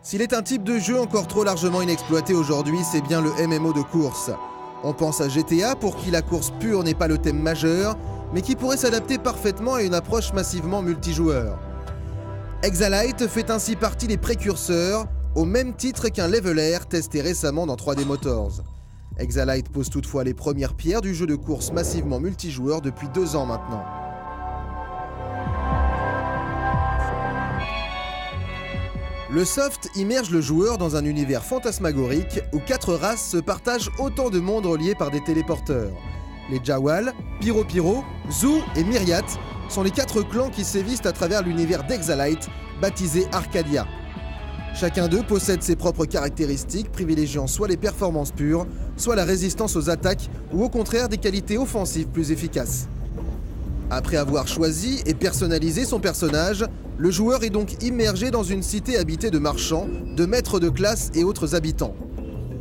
S'il est un type de jeu encore trop largement inexploité aujourd'hui, c'est bien le MMO de course. On pense à GTA pour qui la course pure n'est pas le thème majeur, mais qui pourrait s'adapter parfaitement à une approche massivement multijoueur. Exalyte fait ainsi partie des précurseurs, au même titre qu'un Level Air testé récemment dans 3D Motors. Exalyte pose toutefois les premières pierres du jeu de course massivement multijoueur depuis 2 ans maintenant. Le soft immerge le joueur dans un univers fantasmagorique où 4 races se partagent autant de mondes reliés par des téléporteurs. Les Jawal, Pyro, Zoo et Myriat sont les 4 clans qui sévissent à travers l'univers d'Exalyte, baptisé Arcadia. Chacun d'eux possède ses propres caractéristiques, privilégiant soit les performances pures, soit la résistance aux attaques, ou au contraire des qualités offensives plus efficaces. Après avoir choisi et personnalisé son personnage, le joueur est donc immergé dans une cité habitée de marchands, de maîtres de classe et autres habitants.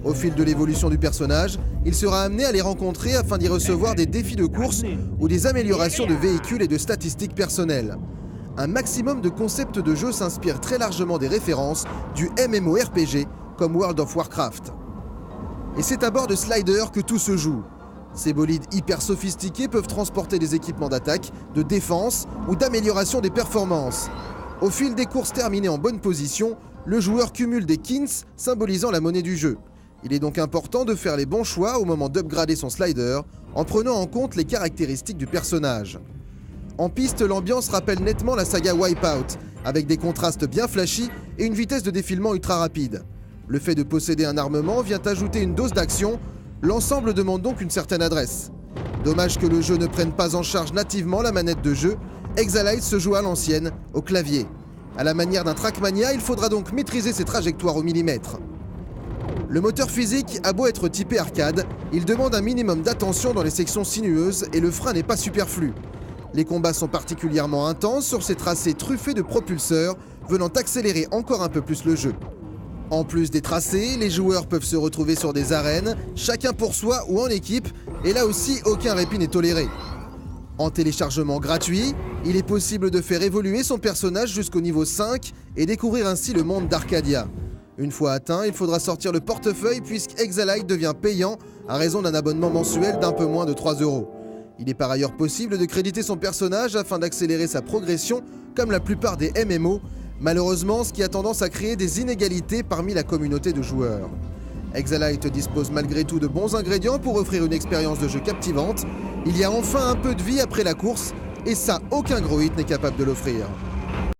Au fil de l'évolution du personnage, il sera amené à les rencontrer afin d'y recevoir des défis de course ou des améliorations de véhicules et de statistiques personnelles. Un maximum de concepts de jeu s'inspire très largement des références du MMORPG comme World of Warcraft. Et c'est à bord de Slider que tout se joue. Ces bolides hyper sophistiqués peuvent transporter des équipements d'attaque, de défense ou d'amélioration des performances. Au fil des courses terminées en bonne position, le joueur cumule des kins symbolisant la monnaie du jeu. Il est donc important de faire les bons choix au moment d'upgrader son slider en prenant en compte les caractéristiques du personnage. En piste, l'ambiance rappelle nettement la saga Wipeout, avec des contrastes bien flashy et une vitesse de défilement ultra rapide. Le fait de posséder un armement vient ajouter une dose d'action. L'ensemble demande donc une certaine adresse. Dommage que le jeu ne prenne pas en charge nativement la manette de jeu. Exalyte se joue à l'ancienne, au clavier. À la manière d'un Trackmania, il faudra donc maîtriser ses trajectoires au millimètre. Le moteur physique a beau être typé arcade, il demande un minimum d'attention dans les sections sinueuses et le frein n'est pas superflu. Les combats sont particulièrement intenses sur ces tracés truffés de propulseurs, venant accélérer encore un peu plus le jeu. En plus des tracés, les joueurs peuvent se retrouver sur des arènes, chacun pour soi ou en équipe, et là aussi aucun répit n'est toléré. En téléchargement gratuit, il est possible de faire évoluer son personnage jusqu'au niveau 5 et découvrir ainsi le monde d'Arcadia. Une fois atteint, il faudra sortir le portefeuille puisque Exalyte devient payant à raison d'un abonnement mensuel d'un peu moins de 3 €. Il est par ailleurs possible de créditer son personnage afin d'accélérer sa progression comme la plupart des MMO, malheureusement ce qui a tendance à créer des inégalités parmi la communauté de joueurs. Exalyte dispose malgré tout de bons ingrédients pour offrir une expérience de jeu captivante. Il y a enfin un peu de vie après la course, et ça aucun gros hit n'est capable de l'offrir.